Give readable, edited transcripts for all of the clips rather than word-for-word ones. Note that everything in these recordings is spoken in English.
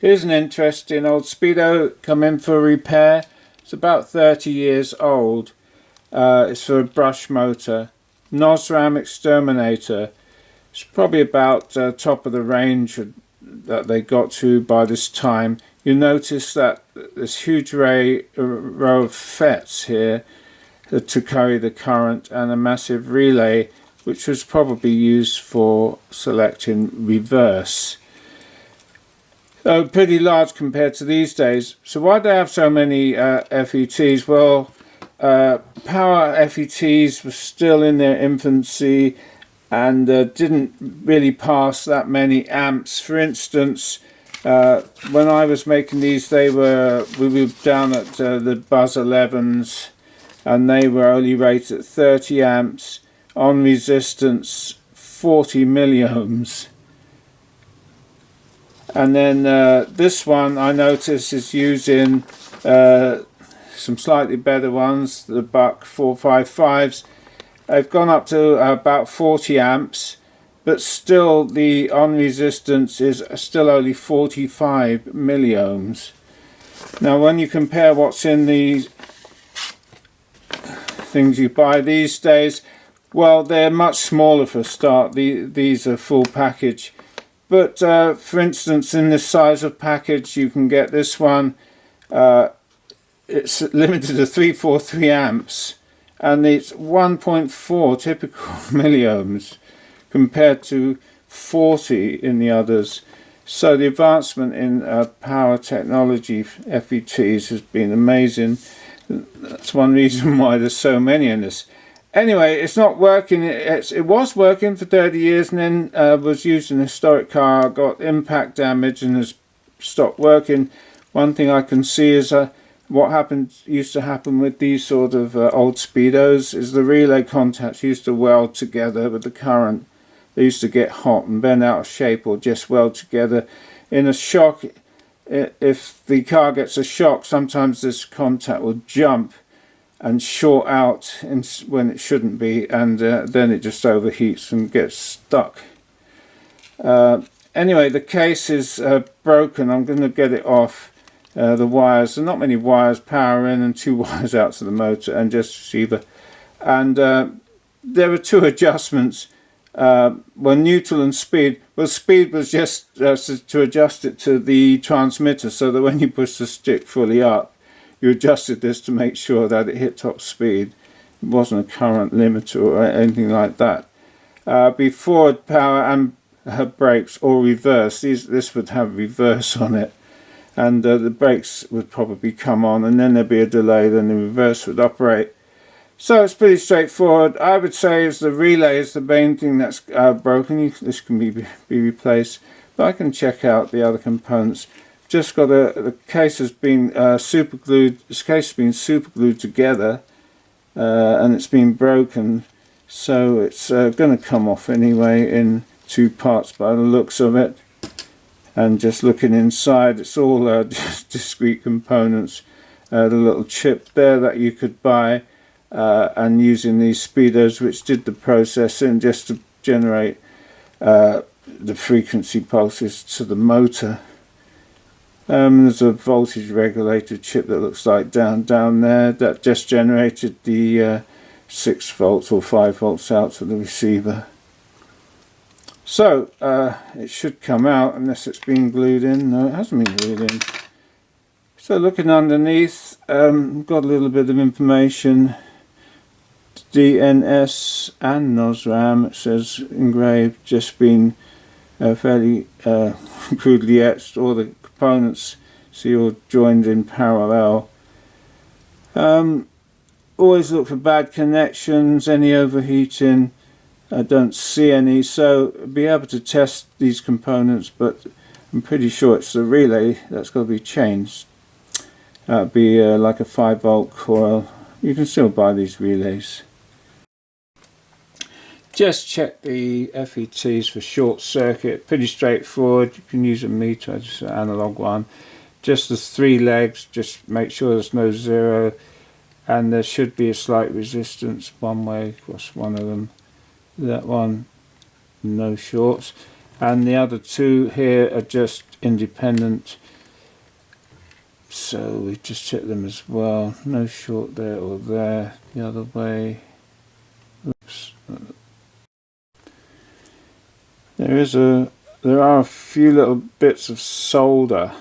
Here's an interesting old speedo come in for repair. It's about 30 years old. It's for a brush motor. Nosram Exterminator. It's probably about top of the range that they got to by this time. You notice that this huge row of FETs here to carry the current, and a massive relay which was probably used for selecting reverse. Pretty large compared to these days. So why do they have so many FETs? Well, power FETs were still in their infancy and didn't really pass that many amps. For instance, when I was making these, we were down at the Buzz 11s, and they were only rated at 30 amps on resistance 40 milliohms. And then this one I notice is using some slightly better ones, the Buck 455s. They've gone up to about 40 amps, but still the on resistance is still only 45 milliohms. Now when you compare what's in the things you buy these days, well, they're much smaller for a start. These are full package. But for instance, in this size of package, you can get this one. It's limited to 343 amps, and it's 1.4 typical milliohms compared to 40 in the others. So the advancement in power technology, FETs, has been amazing. That's one reason why there's so many in this. Anyway, it's not working. It was working for 30 years, and then was used in a historic car, got impact damage, and has stopped working. One thing I can see is what used to happen with these sort of old speedos is the relay contacts used to weld together with the current. They used to get hot and bend out of shape, or just weld together. In a shock, if the car gets a shock, sometimes this contact will jump and short out when it shouldn't be, and then it just overheats and gets stuck. Anyway, the case is broken. I'm going to get it off. The wires, there are not many wires, power in and 2 wires out to the motor and just receiver. And there are 2 adjustments. Neutral and speed. Well, speed was just to adjust it to the transmitter, so that when you push the stick fully up, you adjusted this to make sure that it hit top speed. It wasn't a current limiter or anything like that. Before power and brakes or reverse, this would have reverse on it, and the brakes would probably come on, and then there'd be a delay, then the reverse would operate. So it's pretty straightforward. I would say is the relay is the main thing that's broken. This can be replaced, but I can check out the other components. Just got the case has been super glued. This case has been super glued together, and it's been broken, so it's going to come off anyway in 2 parts by the looks of it. And just looking inside, it's all discrete components. The little chip there that you could buy, and using these speedos which did the processing just to generate the frequency pulses to the motor. There's a voltage regulator chip that looks like down there that just generated the 6 volts or 5 volts out to the receiver. So it should come out unless it's been glued in. No, it hasn't been glued in. So looking underneath, got a little bit of information. DNS and Nosram, it says engraved, just been fairly crudely etched. All the components see all joined in parallel. Always look for bad connections, any overheating. I don't see any, so be able to test these components, but I'm pretty sure it's the relay that's got to be changed. It'd be like a 5-volt coil. You can still buy these relays. Just check the FETs for short circuit. Pretty straightforward. You can use a meter, just an analog one. Just the 3 legs, just make sure there's no 0, and there should be a slight resistance one way across one of them. That one, no shorts, and the other 2 here are just independent. So we just check them as well. No short there or there. The other way. Oops. There are a few little bits of solder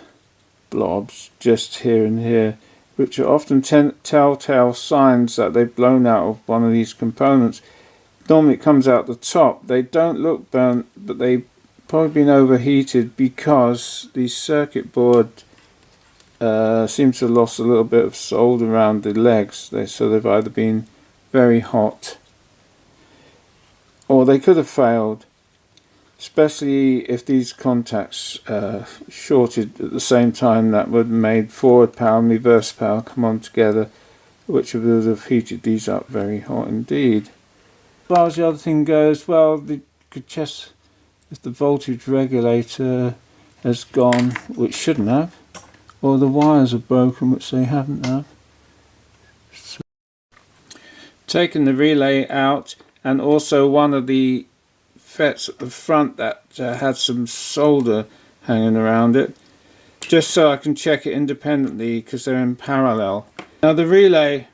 blobs just here and here, which are often telltale signs that they've blown out of one of these components. Normally it comes out the top. They don't look burnt, but they've probably been overheated because the circuit board seems to have lost a little bit of solder around the legs. So they've either been very hot or they could have failed, especially if these contacts shorted at the same time. That would have made forward power and reverse power come on together, which would have heated these up very hot indeed. As far as the other thing goes, well, you could check if the voltage regulator has gone, which shouldn't have, or the wires are broken, which they haven't have. So, taking the relay out, and also one of the FETs at the front that had some solder hanging around it, just so I can check it independently because they're in parallel. Now the relay,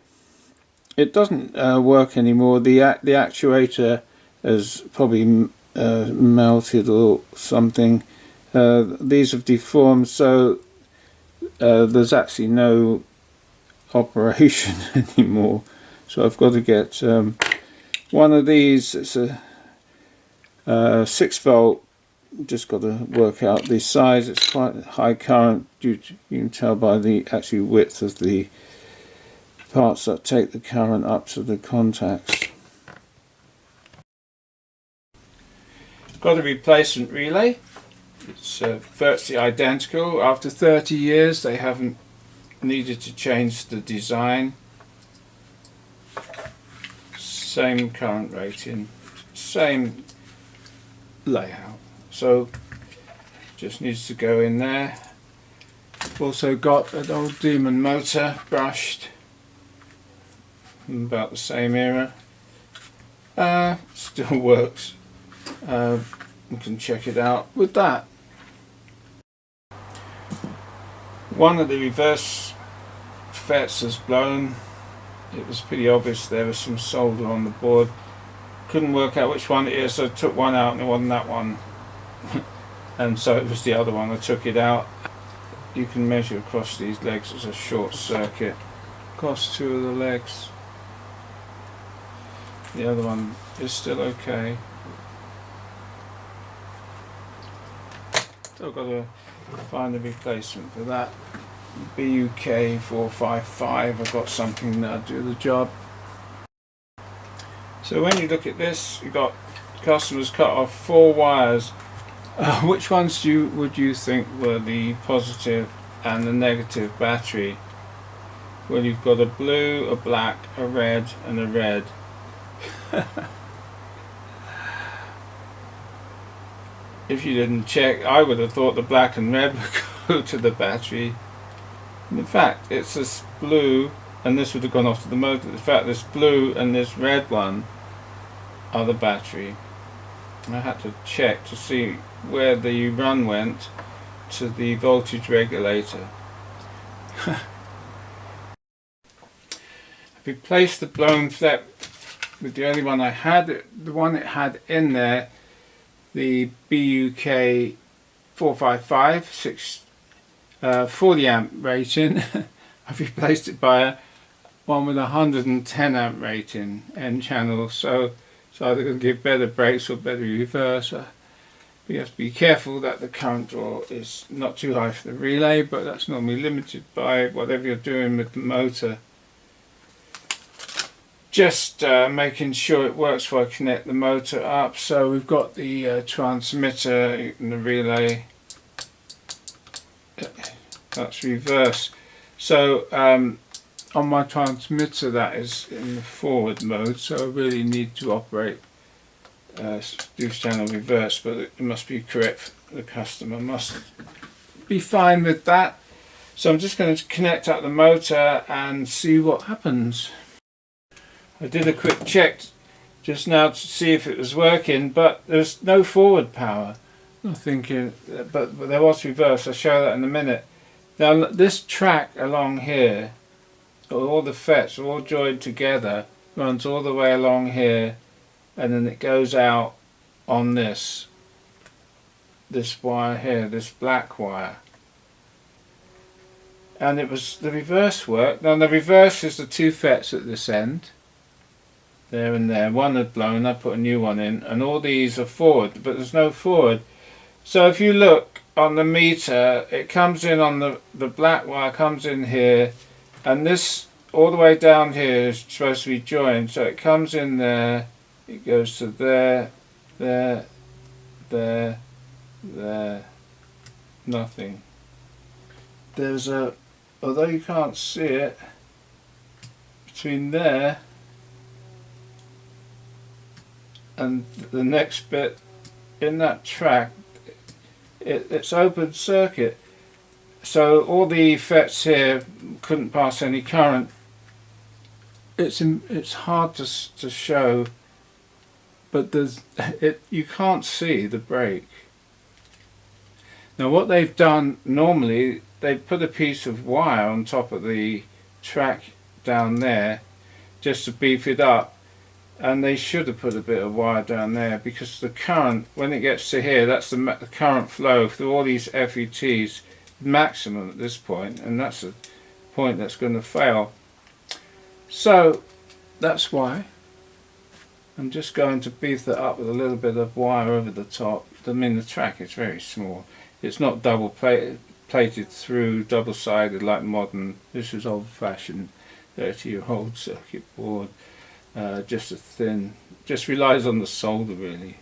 it doesn't work anymore. The actuator has probably melted or something. These have deformed, so there's actually no operation anymore. So I've got to get one of these. It's a 6 volt. Just got to work out the size. It's quite high current due to, you can tell by the actual width of the parts that take the current up to the contacts. Got a replacement relay. It's virtually identical. After 30 years they haven't needed to change the design. Same current rating, same layout, so just needs to go in there. Also got an old Demon motor brushed from about the same era. Still works. You can check it out with that. One of the reverse FETs has blown. It was pretty obvious there was some solder on the board. Couldn't work out which one it is, so I took one out and it wasn't that one. And so it was the other one. I took it out. You can measure across these legs as a short circuit. Across 2 of the legs. The other one is still okay. So I've got to find a replacement for that. BUK 455, I've got something that'll do the job. So when you look at this, you've got customers cut off 4 wires. Which ones would you think were the positive and the negative battery? Well, you've got a blue, a black, a red and a red. If you didn't check, I would have thought the black and red would go to the battery. In fact, it's this blue, and this would have gone off to the motor. In fact, this blue and this red one are the battery. I had to check to see where the run went to the voltage regulator. I've replaced the blown FET with the only one I had. The one it had in there, the BUK 455 40 amp rating. I've replaced it by one with 110 amp rating N channel, so it's either going to give better brakes or better reverse. You have to be careful that the current draw is not too high for the relay, but that's normally limited by whatever you're doing with the motor. Just making sure it works before I connect the motor up. So we've got the transmitter and the relay. That's reverse. So on my transmitter that is in the forward mode, so I really need to operate reduced channel reverse, but it must be correct. The customer must be fine with that. So I'm just going to connect up the motor and see what happens. I did a quick check just now to see if it was working, but there's no forward power. I'm thinking, but there was reverse. I'll show that in a minute. Now this track along here, all the FETs are all joined together, runs all the way along here, and then it goes out on this wire here, this black wire. And it was the reverse work. Now the reverse is the 2 FETs at this end, there and there. One had blown, I put a new one in, and all these are forward, but there's no forward. So if you look on the meter, it comes in on the black wire, comes in here, and this all the way down here is supposed to be joined, so it comes in there, it goes to there, there, there, there, nothing. There's a, although you can't see it, between there and the next bit in that track, it's open circuit, so all the FETs here couldn't pass any current. It's hard to show, but you can't see the break. Now what they've done, normally they put a piece of wire on top of the track down there just to beef it up, and they should have put a bit of wire down there, because the current, when it gets to here, that's the current flow through all these FETs maximum at this point, and that's the point that's going to fail. So that's why I'm just going to beef that up with a little bit of wire over the top. I mean, the track is very small, it's not double plated through, double sided like modern. This is old fashioned 30-year-old circuit board. Just a thin, just relies on the solder really.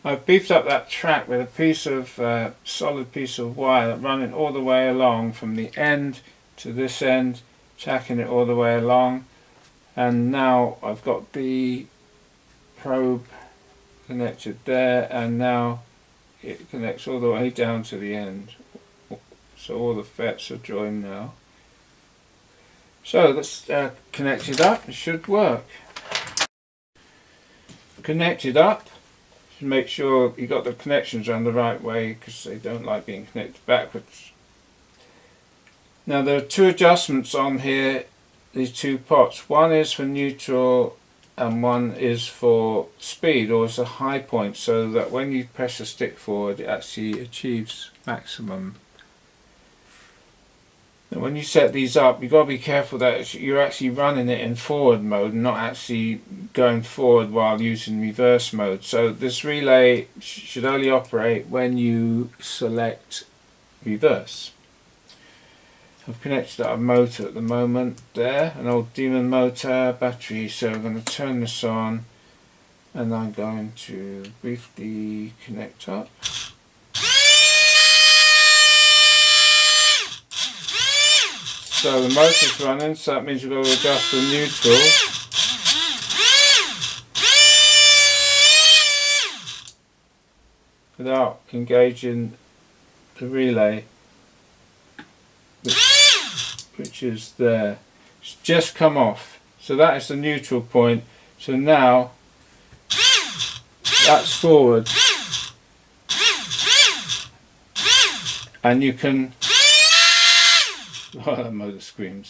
I've beefed up that track with a piece of solid piece of wire, running all the way along from the end to this end, tacking it all the way along, and now I've got the probe connected there, and now it connects all the way down to the end, so all the FETs are joined now. So let's connect it up. It should work. Connect it up. Make sure you got the connections around the right way, because they don't like being connected backwards. Now there are 2 adjustments on here, these 2 pots. One is for neutral and one is for speed, or as a high point, so that when you press the stick forward it actually achieves maximum. And when you set these up, you've got to be careful that you're actually running it in forward mode and not actually going forward while using reverse mode. So this relay should only operate when you select reverse. I've connected up a motor at the moment there, an old Demon motor battery, so I'm going to turn this on and I'm going to briefly connect up. So the motor's running, so that means we've got to adjust the neutral. Without engaging the relay, which is there. It's just come off. So that is the neutral point. So now that's forward. And you can... Oh, that motor screams.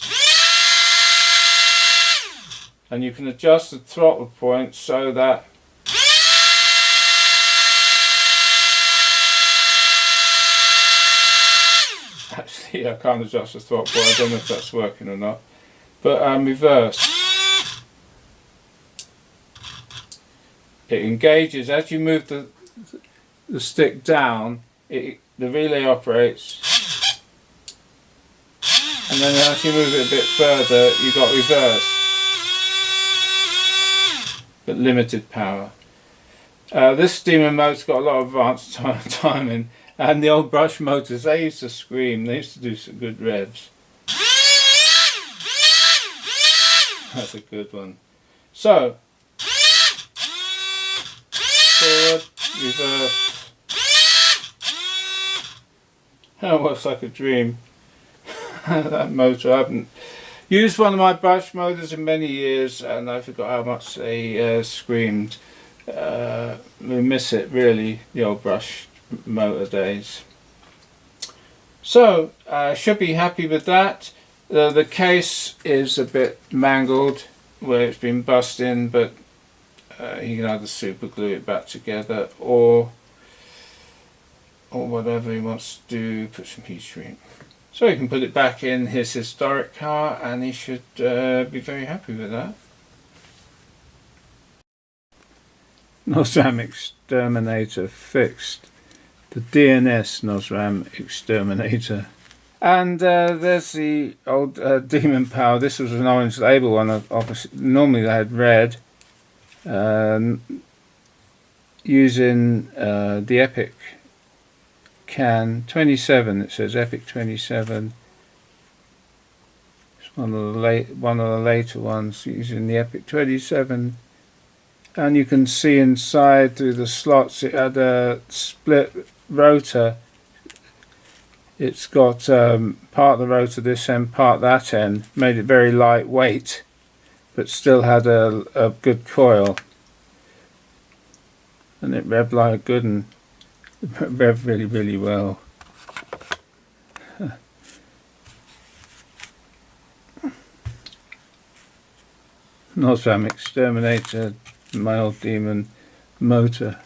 And you can adjust the throttle point so that actually I can't adjust the throttle point, I don't know if that's working or not. But reverse. It engages as you move the stick down, the relay operates. And then as you move it a bit further, you've got reverse, but limited power. This Demon motor's got a lot of advanced timing, and the old brush motors, they used to scream, they used to do some good revs. That's a good one. So, forward, reverse. That works like a dream. That motor, I haven't used one of my brush motors in many years and I forgot how much they screamed. We miss it really, the old brush motor days. So should be happy with that. The case is a bit mangled where it's been bust in, but you can either super glue it back together or whatever he wants to do, put some heat shrink. So he can put it back in his historic car and he should be very happy with that. Nosram Exterminator fixed. The DNS Nosram Exterminator. And there's the old Demon Power. This was an orange label one. Obviously, normally they had red. Using the Epic can 27. It says Epic 27. It's one of the later ones using the Epic 27. And you can see inside through the slots it had a split rotor. It's got part of the rotor this end, part that end. Made it very lightweight, but still had a good coil. And it revved like a good one. It revved really, really well. Nosram Exterminator male demon motor.